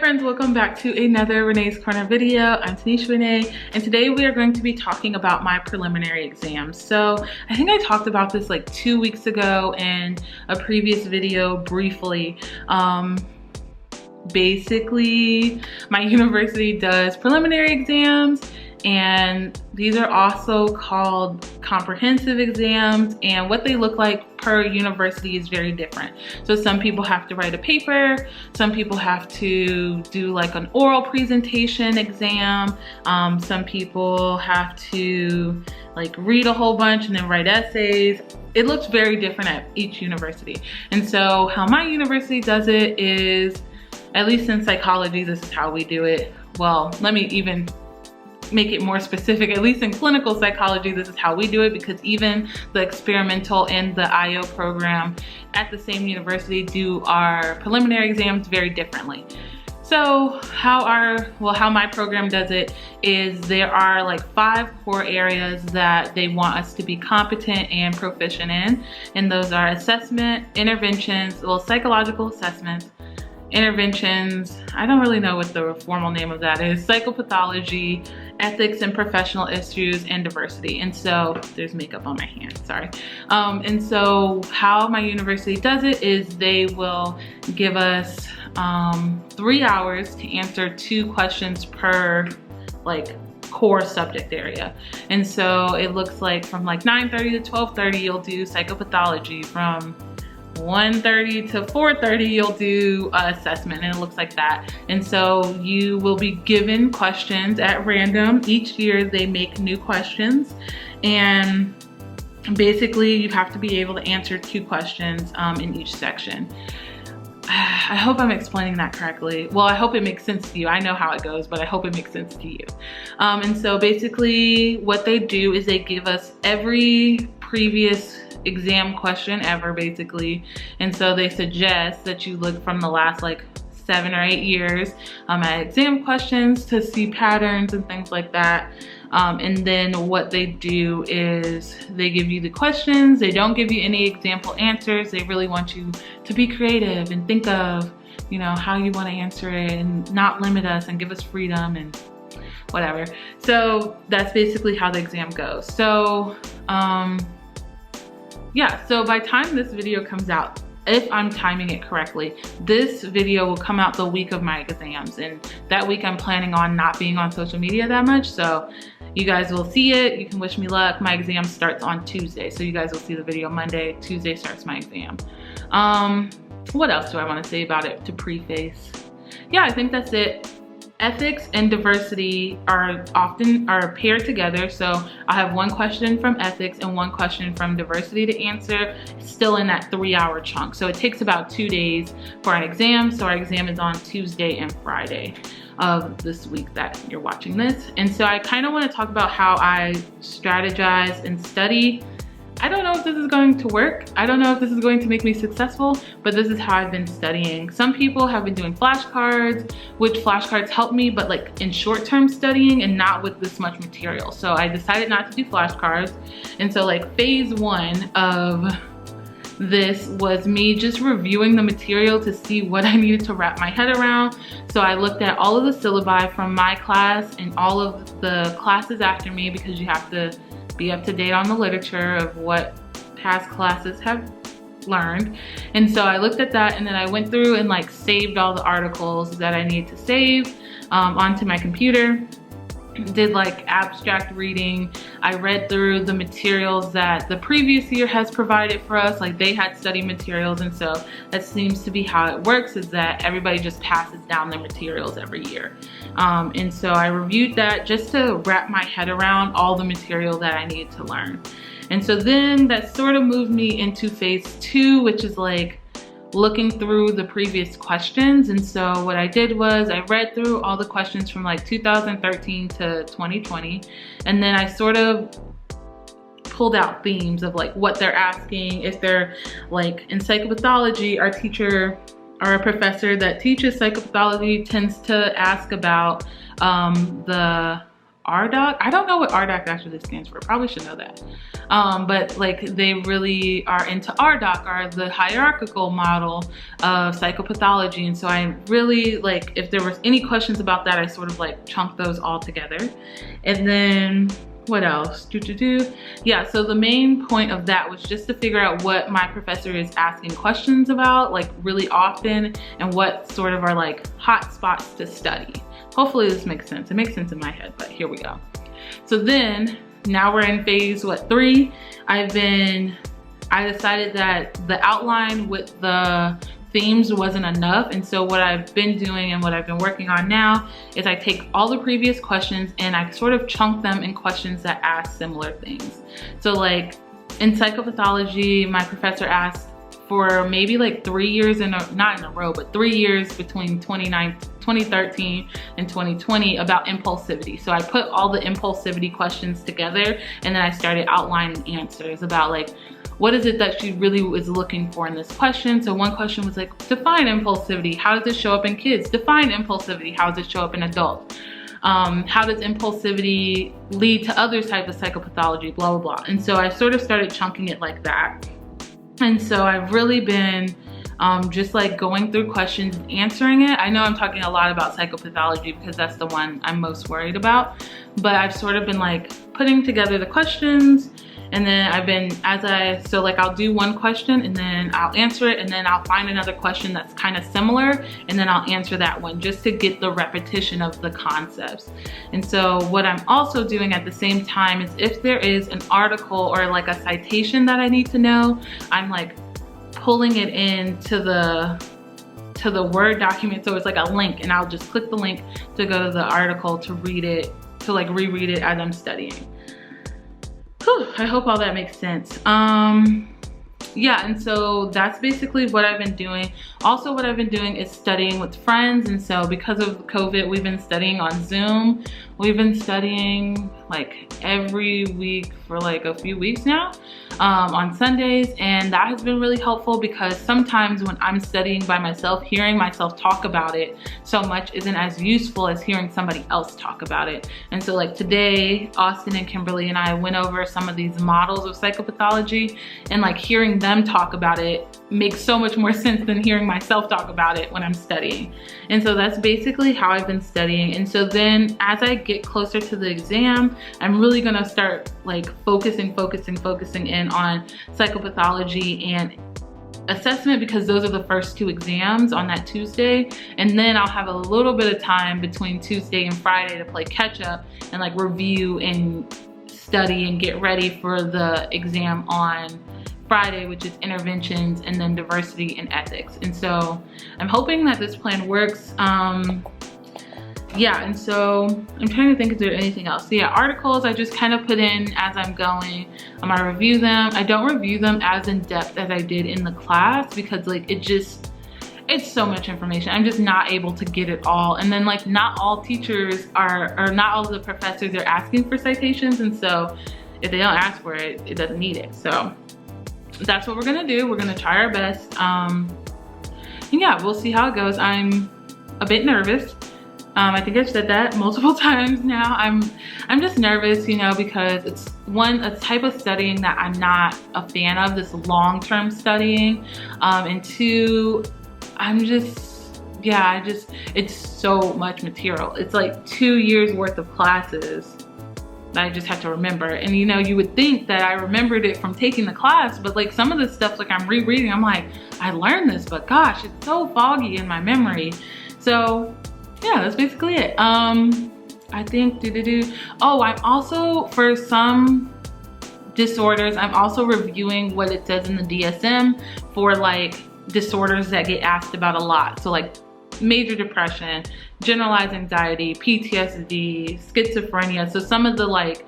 friends, welcome back to another Renee's Corner video. I'm Tanisha Renae, and today we are going to be talking about my preliminary exams. So I think I talked about this like 2 weeks ago in a previous video briefly. Basically, my university does preliminary exams, and these are also called comprehensive exams, and what they look like per university is very different. So some people have to write a paper, some people have to do like an oral presentation exam, some people have to like read a whole bunch and then write essays. It looks very different at each university. And so how my university does it is, at least in psychology, this is how we do it. Well, let me even make it more specific. At least in clinical psychology, this is how we do it, because even the experimental and the IO program at the same university do our preliminary exams very differently. So how my program does it is there are like 5 core areas that they want us to be competent and proficient in. And those are assessment, interventions, well, psychological assessments, interventions, I don't really know what the formal name of that is, psychopathology, ethics and professional issues, and diversity. And so there's makeup on my hand, sorry. And so how my university does it is they will give us 3 hours to answer 2 questions per like core subject area. And so it looks like from like 9:30 to 12:30 you'll do psychopathology, from 1:30 to 4:30 you'll do assessment, and it looks like that. And so you will be given questions at random. Each year they make new questions, and basically you have to be able to answer 2 questions in each section. I hope I'm explaining that correctly. Well, I hope it makes sense to you. I know how it goes, but I hope it makes sense to you. And so basically what they do is they give us every previous exam question ever, basically. And so they suggest that you look from the last like 7 or 8 years at exam questions to see patterns and things like that. And then what they do is they give you the questions. They don't give you any example answers. They really want you to be creative and think of, you know, how you want to answer it and not limit us and give us freedom and whatever. So that's basically how the exam goes. So yeah, so by the time this video comes out, if I'm timing it correctly, this video will come out the week of my exams, and that week I'm planning on not being on social media that much, so you guys will see it. You can wish me luck. My exam starts on Tuesday, so you guys will see the video Monday. Tuesday starts my exam. What else do I want to say about it to preface? Yeah, I think that's it. Ethics and diversity are paired together, so I have 1 question from ethics and 1 question from diversity to answer, still in that 3-hour chunk. So it takes about 2 days for an exam. So our exam is on Tuesday and Friday of this week that you're watching this. And so I kind of want to talk about how I strategize and study. I don't know if this is going to work. I don't know if this is going to make me successful, but this is how I've been studying. Some people have been doing flashcards, which flashcards help me, but like in short-term studying and not with this much material. So I decided not to do flashcards. And so like phase 1 of this was me just reviewing the material to see what I needed to wrap my head around. So I looked at all of the syllabi from my class and all of the classes after me, because you have to be up to date on the literature of what past classes have learned. And so I looked at that, and then I went through and like saved all the articles that I needed to save onto my computer. Did like abstract reading. I read through the materials that the previous year has provided for us. Like they had study materials, and so that seems to be how it works, is that everybody just passes down their materials every year. And so I reviewed that just to wrap my head around all the material that I needed to learn. And so then that sort of moved me into phase 2, which is like looking through the previous questions. And so what I did was I read through all the questions from like 2013 to 2020, and then I sort of pulled out themes of like what they're asking. If they're like in psychopathology, our teacher or a professor that teaches psychopathology tends to ask about the RDoC. I don't know what RDoC actually stands for. Probably should know that. But like they really are into RDoC, or the hierarchical model of psychopathology. And so I really like, if there was any questions about that, I sort of like chunked those all together. And then what else? Yeah, so the main point of that was just to figure out what my professor is asking questions about like really often, and what sort of are like hot spots to study. Hopefully this makes sense. It makes sense in my head, but here we go. So then now we're in phase 3. I decided that the outline with the themes wasn't enough, and so what I've been doing and what I've been working on now is I take all the previous questions and I sort of chunk them in questions that ask similar things. So like in psychopathology, my professor asked for maybe like 3 years not in a row, but 3 years between 2013 and 2020 about impulsivity. So I put all the impulsivity questions together, and then I started outlining answers about like, what is it that she really was looking for in this question? So one question was like, define impulsivity. How does it show up in kids? Define impulsivity. How does it show up in adults? How does impulsivity lead to other types of psychopathology? Blah, blah, blah. And so I sort of started chunking it like that. And so I've really been just like going through questions and answering it. I know I'm talking a lot about psychopathology because that's the one I'm most worried about, but I've sort of been like putting together the questions, and then so like I'll do one question and then I'll answer it, and then I'll find another question that's kind of similar, and then I'll answer that one just to get the repetition of the concepts. And so what I'm also doing at the same time is if there is an article or like a citation that I need to know, I'm like pulling it into the Word document. So it's like a link, and I'll just click the link to go to the article to read it, to like reread it as I'm studying. Whew, I hope all that makes sense. Yeah, and so that's basically what I've been doing. Also, what I've been doing is studying with friends, and so because of COVID, we've been studying on Zoom. We've been studying like every week for like a few weeks now, on Sundays, and that has been really helpful because sometimes when I'm studying by myself, hearing myself talk about it so much isn't as useful as hearing somebody else talk about it. And so like today, Austin and Kimberly and I went over some of these models of psychopathology, and like hearing them talk about it makes so much more sense than hearing myself talk about it when I'm studying. And so that's basically how I've been studying. And so then as I get closer to the exam, I'm really gonna start like focusing in on psychopathology and assessment, because those are the first 2 exams on that Tuesday. And then I'll have a little bit of time between Tuesday and Friday to play catch up and like review and study and get ready for the exam on Friday, which is interventions and then diversity and ethics. And so I'm hoping that this plan works. Yeah, and so I'm trying to think if there's anything else. So yeah, articles I just kind of put in as I'm going. I review them. I don't review them as in depth as I did in the class because like it's so much information. I'm just not able to get it all. And then like not all teachers or not all of the professors are asking for citations. And so if they don't ask for it, it doesn't need it. So that's what we're gonna do. We're gonna try our best. And yeah, we'll see how it goes. I'm a bit nervous. I think I've said that multiple times now. I'm just nervous, you know, because it's a type of studying that I'm not a fan of, this long-term studying. And 2, it's so much material. It's like 2 years worth of classes that I just have to remember. And you know, you would think that I remembered it from taking the class, but like some of the stuff like I'm rereading, I'm like, I learned this, but gosh, it's so foggy in my memory. So yeah, that's basically it. I think oh, I'm also, for some disorders, I'm also reviewing what it says in the DSM for like disorders that get asked about a lot. So like major depression, generalized anxiety, PTSD, schizophrenia. So some of the like,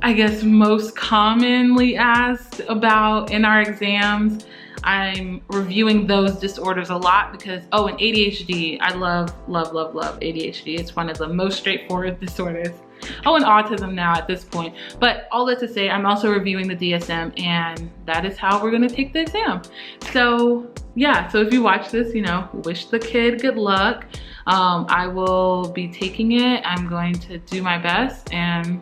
I guess most commonly asked about in our exams, I'm reviewing those disorders a lot because, oh, and ADHD, I love ADHD. It's one of the most straightforward disorders. Oh, and autism now at this point. But all that to say, I'm also reviewing the DSM, and that is how we're gonna take the exam. So yeah, so if you watch this, you know, wish the kid good luck. I will be taking it. I'm going to do my best, and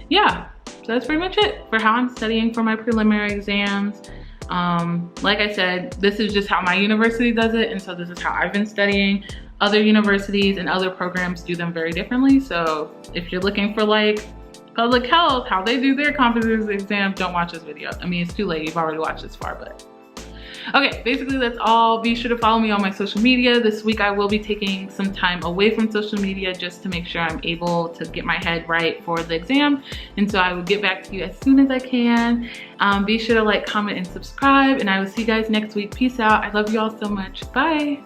yeah, so that's pretty much it for how I'm studying for my preliminary exams. Like I said, this is just how my university does it, and so this is how I've been studying. Other universities and other programs do them very differently, so if you're looking for like public health, how they do their competency exam, don't watch this video. I mean, it's too late, you've already watched this far, but okay, basically that's all. Be sure to follow me on my social media. This week I will be taking some time away from social media just to make sure I'm able to get my head right for the exam. And so I will get back to you as soon as I can. Be sure to like, comment, and subscribe, and I will see you guys next week. Peace out. I love you all so much. Bye.